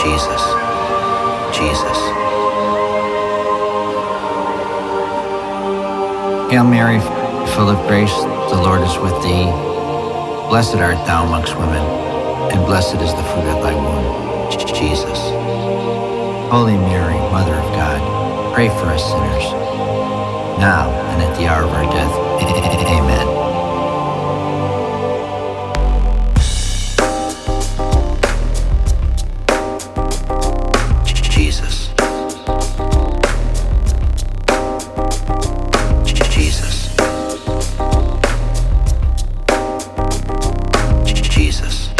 Jesus, Jesus. Hail Mary, full of grace, the Lord is with thee. Blessed art thou amongst women, and blessed is the fruit of thy womb, Jesus. Holy Mary, Mother of God, pray for us sinners, now and at the hour of our death. Amen. Jesus. Jesus. Jesus.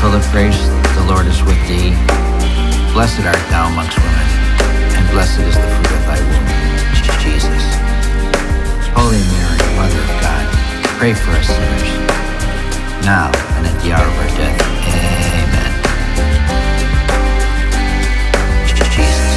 Full of grace, the Lord is with thee. Blessed art thou amongst women, and blessed is the fruit of thy womb, Jesus. Holy Mary, Mother of God, pray for us sinners, now and at the hour of our death. Amen. Jesus.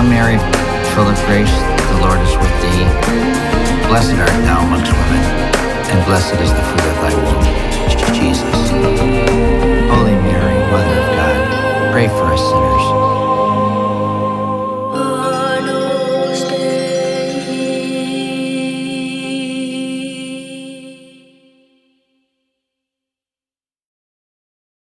Mary, full of grace, the Lord is with thee. Blessed art thou amongst women, and blessed is the fruit of thy womb, Jesus.